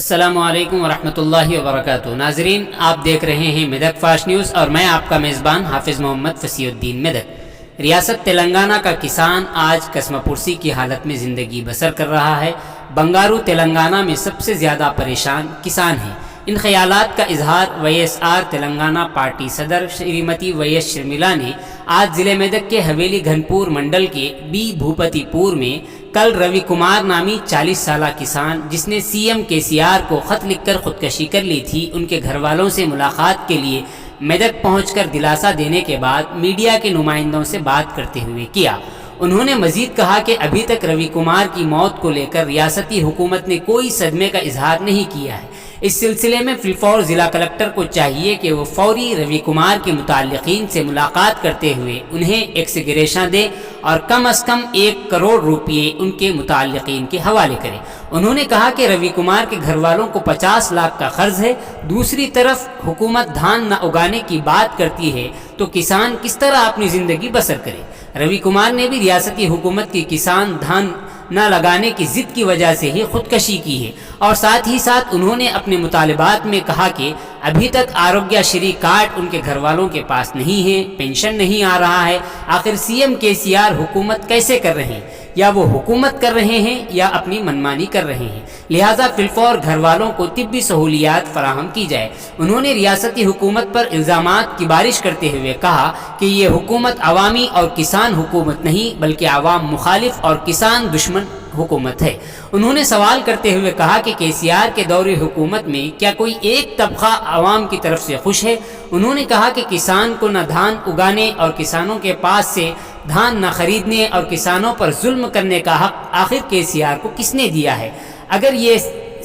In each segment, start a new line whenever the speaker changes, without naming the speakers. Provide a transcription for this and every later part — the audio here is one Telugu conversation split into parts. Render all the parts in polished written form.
السلام علیکم ورحمۃ اللہ وبرکاتہ۔ ناظرین، آپ دیکھ رہے ہیں میدک.YS نیوز اور میں آپ کا میزبان حافظ محمد فصیح الدین میدک۔ ریاست تلنگانہ کا کسان آج قسم پرسی کی حالت میں زندگی بسر کر رہا ہے۔ بنگارو تلنگانہ میں سب سے زیادہ پریشان کسان ہیں۔ ان خیالات کا اظہار YSR تلنگانہ پارٹی صدر شریمتی YS شرمیلا نے آج ضلع میدک کے حویلی گھنپور منڈل کے بی بھوپتی پور میں کل رویکمار نامی 40 سالہ کسان جس نے CM KCR کو خط لکھ کر خودکشی کر لی تھی، ان کے گھر والوں سے ملاقات کے لیے میدک پہنچ کر دلاسا دینے کے بعد میڈیا کے نمائندوں سے بات کرتے ہوئے کیا۔ انہوں نے مزید کہا کہ ابھی تک رویکمار کی موت کو لے کر ریاستی حکومت نے کوئی صدمے کا اظہار نہیں کیا ہے۔ اس سلسلے میں فی الفور ضلع کلکٹر کو چاہیے کہ وہ فوری رویکمار کے متعلقین سے ملاقات کرتے ہوئے انہیں ایکسگریشن دے اور کم از کم 1 کروڑ روپے ان کے متعلقین کے حوالے کرے۔ انہوں نے کہا کہ رویکمار کے گھر والوں کو 50 لاکھ کا قرض ہے۔ دوسری طرف حکومت دھان نہ اگانے کی بات کرتی ہے تو کسان کس طرح اپنی زندگی بسر کرے۔ رویکمار نے بھی ریاستی حکومت کی کسان دھان نہ لگانے کی ضد کی وجہ سے ہی خودکشی کی ہے، اور ساتھ ہی ساتھ انہوں نے اپنے مطالبات میں کہا کہ ابھی تک آروگیہ شری کارڈ ان کے گھر والوں کے پاس نہیں ہے، پینشن نہیں آ رہا ہے۔ آخر CM KCR حکومت کیسے کر رہے ہیں؟ یا وہ حکومت کر رہے ہیں یا اپنی منمانی کر رہے ہیں؟ لہٰذا فی الفور گھر والوں کو طبی سہولیات فراہم کی جائے۔ انہوں نے ریاستی حکومت پر الزامات کی بارش کرتے ہوئے کہا کہ یہ حکومت عوامی اور کسان حکومت نہیں بلکہ عوام مخالف اور کسان دشمن حکومت ہے۔ انہوں نے سوال کرتے ہوئے کہا کہ KCR کے دور حکومت میں کیا کوئی ایک طبقہ عوام کی طرف سے خوش ہے؟ انہوں نے کہا کہ کسان کو نہ دھان اگانے اور کسانوں کے پاس سے دھان نہ خریدنے اور کسانوں پر ظلم کرنے کا حق آخر KCR کو کس نے دیا ہے؟ اگر یہ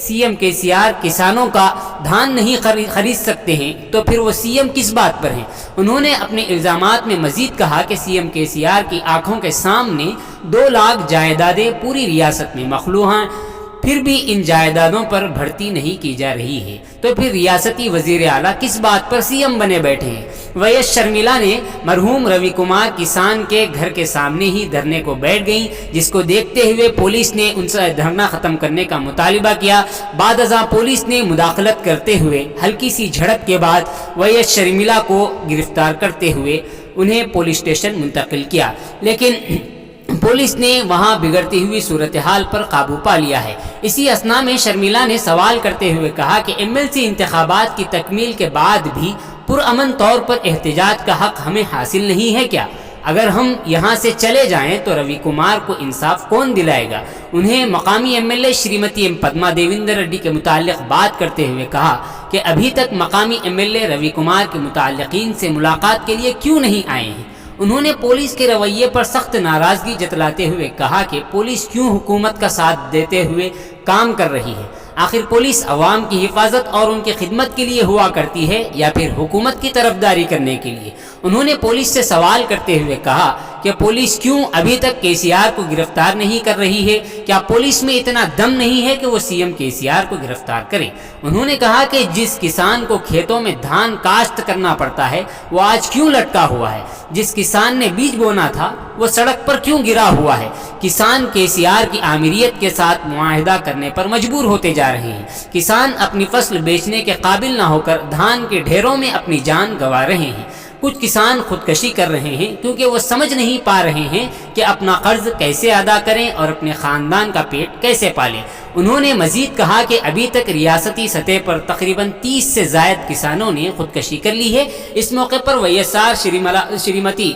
CM KCR کسانوں کا دھان نہیں خرید سکتے ہیں تو پھر وہ CM کس بات پر ہیں؟ انہوں نے اپنے الزامات میں مزید کہا کہ CM KCR کی آنکھوں کے سامنے 2 لاکھ جائیدادیں پوری ریاست میں مخلوع ہیں، پھر بھی ان جائیدادوں پر بھرتی نہیں کی جا رہی ہے، تو پھر ریاستی وزیر اعلیٰ کس بات پر CM بنے بیٹھے ہیں؟ YS شرمیلا نے مرحوم رویکمار کسان کے گھر کے سامنے ہی دھرنے کو بیٹھ گئیں، جس کو دیکھتے ہوئے پولیس نے ان سے دھرنا ختم کرنے کا مطالبہ کیا۔ بعد ازاں پولیس نے مداخلت کرتے ہوئے ہلکی سی جھڑپ کے بعد YS شرمیلا کو گرفتار کرتے ہوئے انہیں پولیس اسٹیشن منتقل کیا، لیکن پولیس نے وہاں بگڑتی ہوئی صورتحال پر قابو پا لیا ہے۔ اسی اثناء میں شرمیلا نے سوال کرتے ہوئے کہا کہ MLC انتخابات کی تکمیل کے بعد بھی پرامن طور پر احتجاج کا حق ہمیں حاصل نہیں ہے کیا؟ اگر ہم یہاں سے چلے جائیں تو رویکمار کو انصاف کون دلائے گا؟ انہیں مقامی MLA شریمتی پدما دیویندر ریڈی کے متعلق بات کرتے ہوئے کہا کہ ابھی تک مقامی MLA رویکمار کے متعلقین سے ملاقات کے لیے کیوں نہیں آئے ہیں؟ انہوں نے پولیس کے رویے پر سخت ناراضگی جتلاتے ہوئے کہا کہ پولیس کیوں حکومت کا ساتھ دیتے ہوئے کام کر رہی ہے؟ آخر پولیس عوام کی حفاظت اور ان کی خدمت کے لیے ہوا کرتی ہے یا پھر حکومت کی طرفداری کرنے کے لیے؟ انہوں نے پولیس سے سوال کرتے ہوئے کہا کہ پولیس کیوں ابھی تک KCR کو گرفتار نہیں کر رہی ہے؟ کیا پولیس میں اتنا دم نہیں ہے کہ وہ CM KCR کو گرفتار کرے؟ انہوں نے کہا کہ جس کسان کو کھیتوں میں دھان کاشت کرنا پڑتا ہے وہ آج کیوں لٹکا ہوا ہے؟ جس کسان نے بیج بونا تھا وہ سڑک پر کیوں گرا ہوا ہے؟ کسان KCR کی آمریت کے ساتھ معاہدہ کرنے پر مجبور ہوتے جا رہے ہیں۔ کسان اپنی فصل بیچنے کے قابل نہ ہو کر دھان کے ڈھیروں میں اپنی جان گنوا رہے ہیں۔ کچھ کسان خودکشی کر رہے ہیں کیونکہ وہ سمجھ نہیں پا رہے ہیں کہ اپنا قرض کیسے ادا کریں اور اپنے خاندان کا پیٹ کیسے پالیں۔ انہوں نے مزید کہا کہ ابھی تک ریاستی سطح پر تقریباً 30 سے زائد کسانوں نے خودکشی کر لی ہے۔ اس موقع پر YSR شریمتی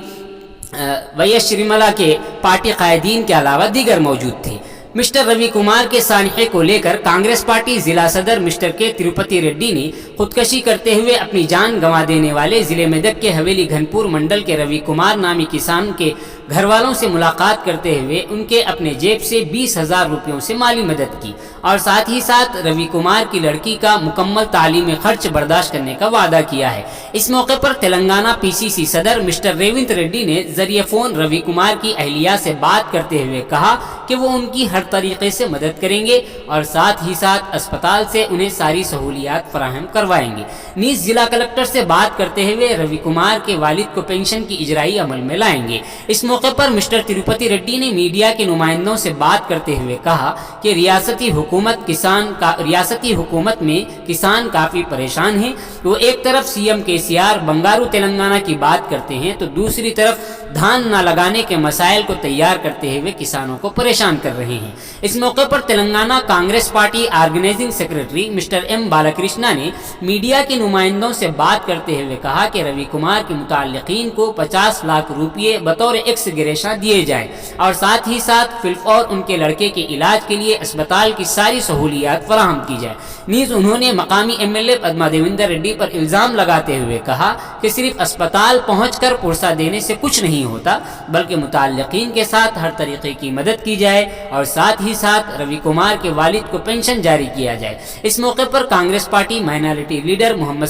YS شرمیلا کے پارٹی قائدین کے علاوہ دیگر موجود تھے۔ مسٹر رویکمار کے سانحے کو لے کر کانگریس پارٹی ضلع صدر مسٹر کے تروپتی ریڈی نے خودکشی کرتے ہوئے اپنی جان گنوا دینے والے ضلع میدک کے حویلی گھنپور منڈل کے رویکمار نامی کسان کے گھر والوں سے ملاقات کرتے ہوئے ان کے اپنے جیب سے 20,000 روپیوں سے مالی مدد کی اور ساتھ ہی ساتھ رویکمار کی لڑکی کا مکمل تعلیمی خرچ برداشت کرنے کا وعدہ کیا ہے۔ اس موقع پر تلنگانہ PCC صدر مسٹر ریونت ریڈی نے ذریعہ فون رویکمار کی اہلیہ سے بات کرتے ہوئے کہا کہ وہ ان کی ہر طریقے سے مدد کریں گے اور ساتھ ہی ساتھ اسپتال سے انہیں ساری سہولیات فراہم کروائیں گے۔ نیز ضلع کلکٹر سے بات کرتے ہوئے رویکمار کے والد کو پینشن کی اجرائی عمل میں لائیں گے۔ اس موقع پر مسٹر تروپتی ریڈی نے میڈیا کے نمائندوں سے بات کرتے ہوئے کہا کہ ریاستی حکومت रियासती हुकूमत में किसान काफ़ी परेशान हैं। वो एक तरफ CM KCR बंगारू तेलंगाना की बात करते हैं तो दूसरी तरफ धान न लगाने के मसाइल को तैयार करते हुए किसानों को परेशान कर रहे हैं। इस मौके पर Telangana Congress party organizing secretary mister M Balakrishna ने मीडिया के नुमाइंदों से बात करते हुए कहा कि रवि कुमार के मुताल्लिकीन को 50 लाख रुपये बतौर एक्स ग्रेशा दिए जाए और साथ ही साथ फिल्फ और उनके लड़के के इलाज के लिए अस्पताल की सारी सहूलियात फराहम की जाए। नीज उन्होंने मकामी MLA पद्मा देवेंद्र रेड्डी पर इल्जाम लगाते हुए कहा कि सिर्फ अस्पताल पहुंचकर पुरसा देने से कुछ नहीं होता, बल्कि मुताल्लिकीन के साथ हर तरीके की मदद की जाए और साथ ही साथ रवि कुमार के वालिद को पेंशन जारी किया जाए। इस मौके पर Congress party minority leader Mohammed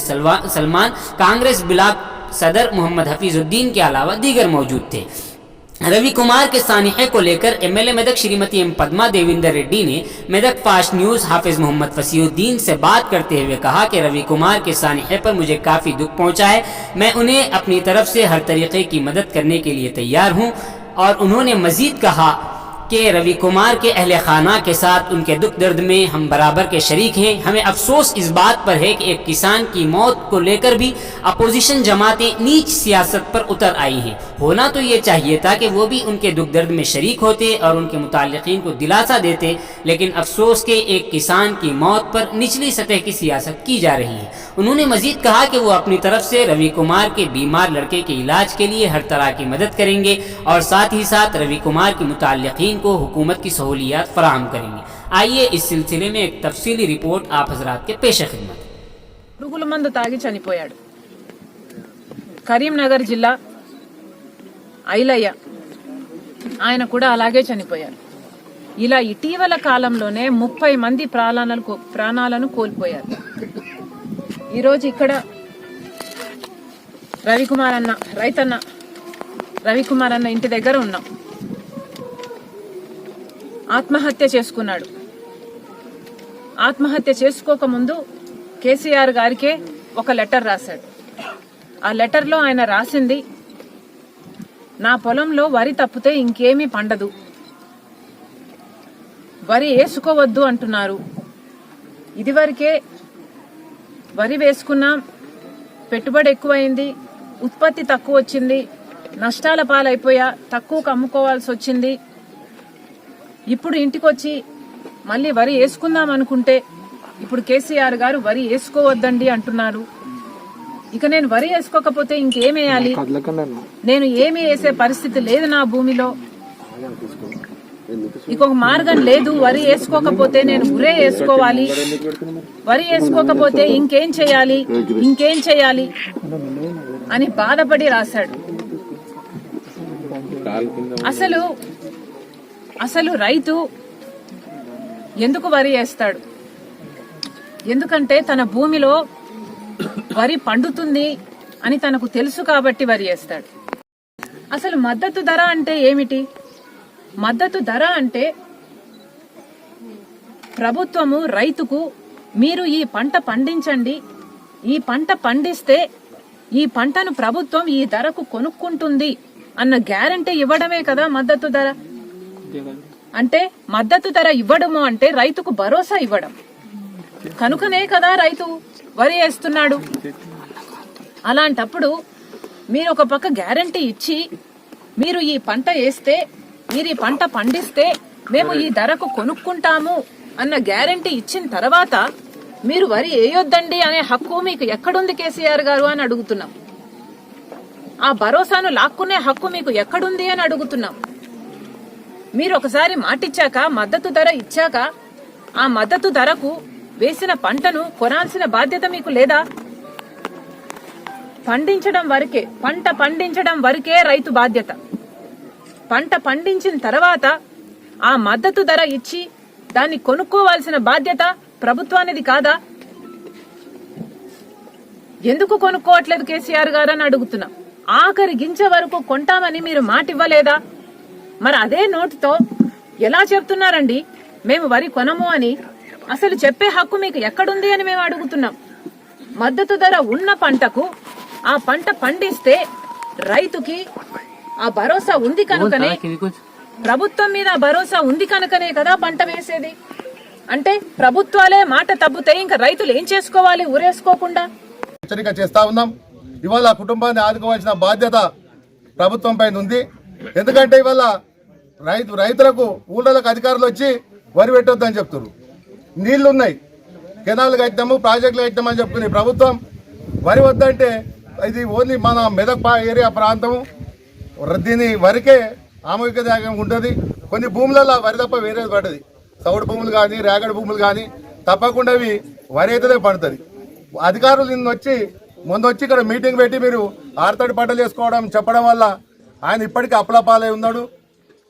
Salman, Congress block सदर मोहम्मद हफीजुद्दीन के अलावा दीगर मौजूद थे। रवि कुमार के सानिहे को लेकर MLA मेदक श्रीमती M पद्मा देवेंद्र रेड्डी ने Medak.YS न्यूज़ हाफिज मोहम्मद फसीउद्दीन से बात करते हुए कहा कि रवि कुमार के सानिहे पर मुझे काफ़ी दुख पहुंचा है। मैं उन्हें अपनी तरफ से हर तरीके की मदद करने के लिए तैयार हूं। और उन्होंने मजीद कहा कि रवि कुमार के अहले खाना के साथ उनके दुख दर्द में हम बराबर के शरीक हैं। हमें अफसोस इस बात पर है कि एक किसान की मौत को लेकर भी अपोजिशन जमातें नीच सियासत पर उतर आई हैं। होना तो ये चाहिए था कि वो भी उनके दुख दर्द में शरीक होते और उनके मुताल्लिकीन को दिलासा देते, लेकिन अफसोस के एक किसान की मौत पर निचली सतह की सियासत की जा रही है। उन्होंने मजीद कहा कि वो अपनी तरफ से रवि कुमार के बीमार लड़के के इलाज के लिए हर तरह की मदद करेंगे और साथ ही साथ रवि कुमार के मुताल्लिकीन को हुकूमत की सहूलियात फराहम करेंगे। आइए इस सिलसिले में एक तफसीली रिपोर्ट आप हजरात के पेश खिदमत।
పురుగుల మందు తాగి చనిపోయాడు కరీంనగర్ జిల్లా ఐలయ్య, ఆయన కూడా అలాగే చనిపోయారు. ఇలా ఇటీవల కాలంలోనే 30 మంది ప్రాణాలను కోల్పోయారు. ఈరోజు ఇక్కడ రవికుమార్ అన్న రవికుమార్ అన్న ఇంటి దగ్గర ఉన్నాం. ఆత్మహత్య చేసుకున్నాడు. ఆత్మహత్య చేసుకోకముందు కేసీఆర్ గారికే ఒక లెటర్ రాశాడు. ఆ లెటర్లో ఆయన రాసింది, నా పొలంలో వరి తప్పితే ఇంకేమీ పండదు, వరి వేసుకోవద్దు అంటున్నారు. ఇదివరకే వరి వేసుకున్నాం, పెట్టుబడి ఎక్కువైంది, ఉత్పత్తి తక్కువ వచ్చింది, నష్టాల పాలైపోయా, తక్కువకు అమ్ముకోవాల్సి వచ్చింది. ఇప్పుడు ఇంటికొచ్చి మళ్ళీ వరి వేసుకుందాం అనుకుంటే ఇప్పుడు కేసీఆర్ గారు వరి వేసుకోవద్దండి అంటున్నారు. ఇక నేను వరి వేసుకోకపోతే ఇంకేమేయాలి? నేను ఏమీ వేసే పరిస్థితి లేదు నా భూమిలో. ఇంకొక మార్గం లేదు. వరి వేసుకోకపోతే నేను ఉరే వేసుకోవాలి. వరి వేసుకోకపోతే ఇంకేం చేయాలి అని బాధపడి రాశాడు. అసలు రైతు ఎందుకు వరి వేస్తాడు? ఎందుకంటే తన భూమిలో వరి పండుతుంది అని తనకు తెలుసు కాబట్టి వరి వేస్తాడు. అసలు మద్దతు ధర అంటే ఏమిటి? మద్దతు ధర అంటే ప్రభుత్వము రైతుకు మీరు ఈ పంట పండించండి, ఈ పంట పండిస్తే ఈ పంటను ప్రభుత్వం ఈ ధరకు కొనుక్కుంటుంది అన్న గ్యారంటీ ఇవ్వడమే కదా మద్దతు ధర అంటే. మద్దతు ధర ఇవ్వడము అంటే రైతుకు భరోసా ఇవ్వడం. కనుకనే కదా రైతు వరి వేస్తున్నాడు. అలాంటప్పుడు మీరు ఒక పక్క గ్యారంటీ ఇచ్చి మీరు ఈ పంట వేస్తే, మీరు ఈ పంట పండిస్తే మేము ఈ ధరకు కొనుక్కుంటాము అన్న గ్యారంటీ ఇచ్చిన తర్వాత మీరు వరి వేయొద్దండి అనే హక్కు మీకు ఎక్కడుంది కేసీఆర్ గారు అని అడుగుతున్నాం. ఆ భరోసాను లాక్కునే హక్కు మీకు ఎక్కడుంది అని అడుగుతున్నాం. మీరు ఒకసారి మాటిచ్చాక, మద్దతు ధర ఇచ్చాక, ఆ మద్దతు ధరకు వేసిన పంటను కొనాల్సిన బాధ్యత మీకు లేదా? పంట పండించడం వరకే రైతు బాధ్యత. పంట పండించిన తర్వాత ఆ మద్దతు ధర ఇచ్చి దాన్ని కొనుక్కోవాల్సిన బాధ్యత ప్రభుత్వానిది కాదా? ఎందుకు కొనుక్కోవట్లేదు కేసీఆర్ గారు అని అడుగుతున్నాం. ఆఖరి గింజ వరకు కొంటామని మీరు మాట ఇవ్వలేదా? మరి అదే నోటుతో ఎలా చెప్తున్నారండి మేము వరి కొనము అని? అసలు చెప్పే హక్కు మీకు ఎక్కడుంది అని మేము అడుగుతున్నాం. మద్దతు ధర ఉన్న పంటకు ఆ పంట పండిస్తే రైతుకి ఆ భరోసా ఉంది కనుకనే, ప్రభుత్వం మీద భరోసా ఉంది కనుకనే కదా పంట వేసేది. అంటే ప్రభుత్వాలే మాట తప్పుతే ఇంకా రైతులు ఏం చేసుకోవాలి ఊరేసుకోకుండా?
హెచ్చరిక చేస్తా ఉన్నాం. ఇవాళ కుటుంబాన్ని ఆదుకోవాల్సిన బాధ్యత ప్రభుత్వం పైన ఉంది. ఎందుకంటే ఇవాళ రైతులకు ఊళ్ళకి అధికారులు వచ్చి వరి పెట్టొద్దని చెప్తున్నారు. నీళ్లు ఉన్నాయి, కెనాలు కట్టాము, ప్రాజెక్టులు కట్టామని చెప్పుకుని ప్రభుత్వం వరి వద్దంటే ఇది ఓన్లీ మన మెదక్ ఏరియా ప్రాంతము, దీని వరికే ఆమోదికదాయకం ఉంటుంది. కొన్ని భూములలో వరి తప్ప వేరేది పడుతుంది. సౌడు భూములు కానీ రేగడి భూములు కానీ తప్పకుండా అవి వరి అయితేనే పడుతుంది. అధికారులు నిన్న ముందు వచ్చి ఇక్కడ మీటింగ్ పెట్టి మీరు ఆరుతడి పంటలు చేసుకోవడం చెప్పడం వల్ల ఆయన ఇప్పటికీ అప్పులపాలై ఉన్నాడు.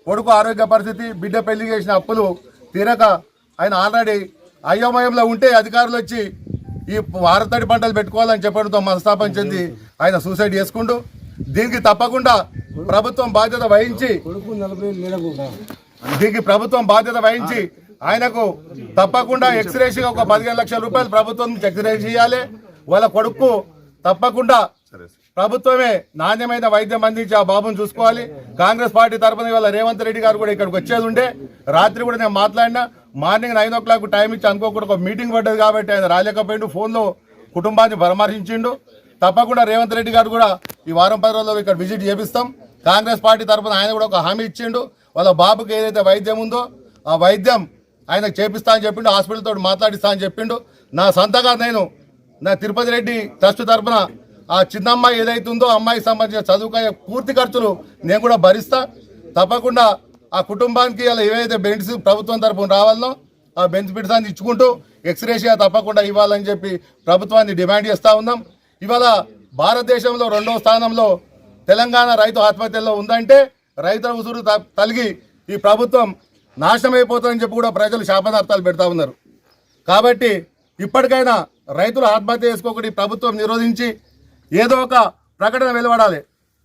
కొడుకు ఆరోగ్య పరిస్థితి, బిడ్డ పెళ్లి చేసిన అప్పులు తీరక ఆయన ఆల్రెడీ అయోమయంలో ఉంటే అధికారులు వచ్చి ఈ ఆరుతడి పంటలు పెట్టుకోవాలని చెప్పడంతో మనస్తాపం చెంది ఆయన సూసైడ్ చేసుకుంటూ, దీనికి తప్పకుండా ప్రభుత్వం బాధ్యత వహించి ఆయనకు తప్పకుండా ఎక్స్రేషన్గా ఒక 15 లక్షల రూపాయలు ప్రభుత్వం నుంచి ఎక్స్రే చేయాలి. వాళ్ళ కొడుకు తప్పకుండా ప్రభుత్వమే నాణ్యమైన వైద్యం అందించి ఆ బాబుని చూసుకోవాలి. కాంగ్రెస్ పార్టీ తరఫున ఇవాళ రేవంత్ రెడ్డి గారు కూడా ఇక్కడికి వచ్చేది ఉండే. రాత్రి కూడా నేను మాట్లాడినా, మార్నింగ్ 9 o'clock టైం ఇచ్చి అనుకోకుండా ఒక మీటింగ్ పడ్డది కాబట్టి ఆయన రాలేకపోయిండు. ఫోన్లో కుటుంబాన్ని పరామర్శించిండు. తప్పకుండా రేవంత్ రెడ్డి గారు కూడా ఈ వారం 10 రోజుల్లో ఇక్కడ విజిట్ చేపిస్తాం. కాంగ్రెస్ పార్టీ తరఫున ఆయన కూడా ఒక హామీ ఇచ్చిండు. వాళ్ళ బాబుకి ఏదైతే వైద్యం ఉందో ఆ వైద్యం ఆయనకు చేపిస్తా అని చెప్పిండు. హాస్పిటల్ తోటి మాట్లాడిస్తా అని చెప్పిండు. నా సొంతగా నా తిరుపతి రెడ్డి ట్రస్ట్ తరఫున ఆ చిన్న అమ్మాయి ఏదైతే ఉందో అమ్మాయికి సంబంధించిన చదువుకయ్యే పూర్తి ఖర్చులు నేను కూడా భరిస్తా. తప్పకుండా ఆ కుటుంబానికి అలా ఏవైతే బెనిఫిట్స్ ప్రభుత్వం తరఫున రావాలనో ఆ బెనిఫిట్స్ అన్ని ఇచ్చుకుంటూ ఎక్స్రేషియా తప్పకుండా ఇవ్వాలని చెప్పి ప్రభుత్వాన్ని డిమాండ్ చేస్తూ ఉన్నాం. ఇవాళ భారతదేశంలో 2వ స్థానంలో తెలంగాణ రైతు ఆత్మహత్యల్లో ఉందంటే రైతుల ఉసురు తలిగి ఈ ప్రభుత్వం నాశనం అయిపోతుందని చెప్పి కూడా ప్రజలు శాపనార్థాలు పెడతా ఉన్నారు. కాబట్టి ఇప్పటికైనా రైతులు ఆత్మహత్య చేసుకోకుండా ఈ ప్రభుత్వం నిరోధించి ఏదో ఒక ప్రకటన వెలువడాలి.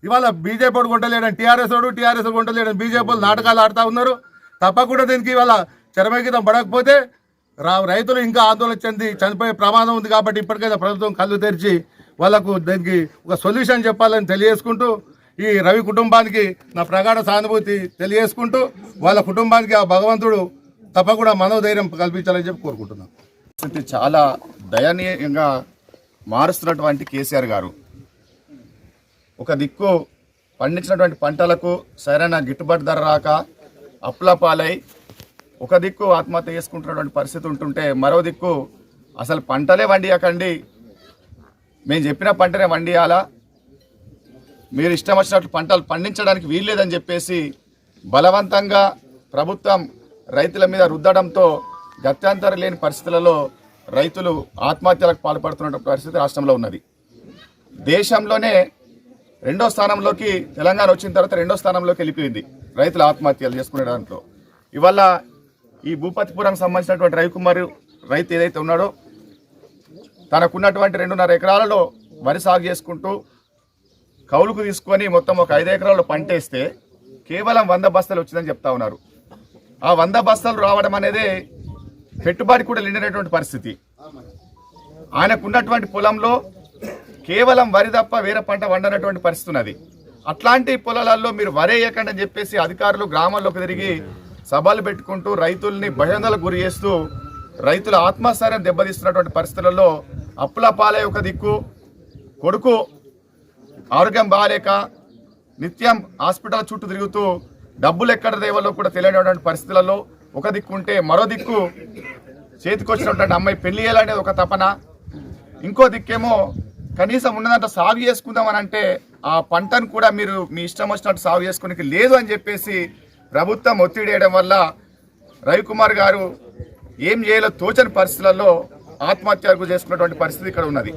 ఇవాళ బీజేపీ కొంటలేడని టీఆర్ఎస్ కొంటలేడని బీజేపీ నాటకాలు ఆడుతూ ఉన్నారు. తప్పకుండా దీనికి ఇవాళ చరమగీతం పడకపోతే రైతులు ఇంకా ఆందోళన చెంది చనిపోయే ప్రమాదం ఉంది. కాబట్టి ఇప్పటికైనా ప్రభుత్వం కళ్ళు తెరిచి వాళ్లకు దీనికి ఒక సొల్యూషన్ చెప్పాలని తెలియజేసుకుంటూ, ఈ రవి కుటుంబానికి నా ప్రగాఢ సానుభూతి తెలియజేసుకుంటూ, వాళ్ళ కుటుంబానికి ఆ భగవంతుడు తప్పకుండా మనోధైర్యం కల్పించాలని చెప్పి కోరుకుంటున్నాను.
చాలా దయనీయంగా మారుస్తున్నటువంటి కేసీఆర్ గారు ఒక దిక్కు పండించినటువంటి పంటలకు సరైన గిట్టుబాటు ధర రాక అప్పుల పాలై ఒక దిక్కు ఆత్మహత్య చేసుకుంటున్నటువంటి పరిస్థితి ఉంటుంటే, మరో దిక్కు అసలు పంటలే వండియకండి, మేము చెప్పిన పంటనే వండియాలా, మీరు ఇష్టం వచ్చినట్లు పంటలు పండించడానికి వీల్లేదని చెప్పేసి బలవంతంగా ప్రభుత్వం రైతుల మీద రుద్దడంతో గత్యంతరం లేని పరిస్థితులలో రైతులు ఆత్మహత్యలకు పాల్పడుతున్న పరిస్థితి రాష్ట్రంలో ఉన్నది. దేశంలోనే 2వ స్థానంలోకి తెలంగాణ వచ్చిన తర్వాత 2వ స్థానంలోకి వెళ్ళిపోయింది రైతులు ఆత్మహత్యలు చేసుకునే దాంట్లో. ఇవాళ ఈ భూపతిపురం సంబంధించినటువంటి రవికుమార్ రైతు ఏదైతే ఉన్నాడో తనకున్నటువంటి 2.5 ఎకరాలలో వరి సాగు చేసుకుంటూ కౌలుకు తీసుకొని మొత్తం ఒక 5 ఎకరాల్లో పంటేస్తే కేవలం 100 బస్తాలు వచ్చిందని చెప్తా ఉన్నారు. ఆ 100 బస్తాలు రావడం అనేది పెట్టుబడి కూడా నిండినటువంటి పరిస్థితి. ఆయనకున్నటువంటి పొలంలో కేవలం వరి తప్ప వేరే పంట వండనటువంటి పరిస్థితి ఉన్నది. అట్లాంటి పొలాలలో మీరు వరి వేయకండి అని చెప్పేసి అధికారులు గ్రామాల్లోకి తిరిగి సభలు పెట్టుకుంటూ రైతుల్ని భయాందోళనకు గురి చేస్తూ రైతుల ఆత్మస్థైర్యం దెబ్బతీస్తున్నటువంటి పరిస్థితులలో అప్పుల పాలే ఒక దిక్కు, కొడుకు ఆరోగ్యం బాగాలేక నిత్యం హాస్పిటల్ చుట్టూ తిరుగుతూ డబ్బులు ఎక్కడ దేవాలో కూడా తెలియనటువంటి పరిస్థితులలో ఒక దిక్కు ఉంటే, మరో దిక్కు చేతికొచ్చినటువంటి అమ్మాయి పెళ్లి చేయాలనేది ఒక తపన, ఇంకో దిక్కేమో కనీసం ఉన్నదంతా సాగు చేసుకుందామని అంటే ఆ పంటను కూడా మీరు మీ ఇష్టం వచ్చినట్టు సాగు చేసుకోనికి లేదు అని చెప్పేసి ప్రభుత్వం ఒత్తిడి వేయడం వల్ల రవికుమార్ గారు ఏం చేయాలో తోచని పరిస్థితులలో ఆత్మహత్యకు చేసుకున్నటువంటి పరిస్థితి ఇక్కడ ఉన్నది.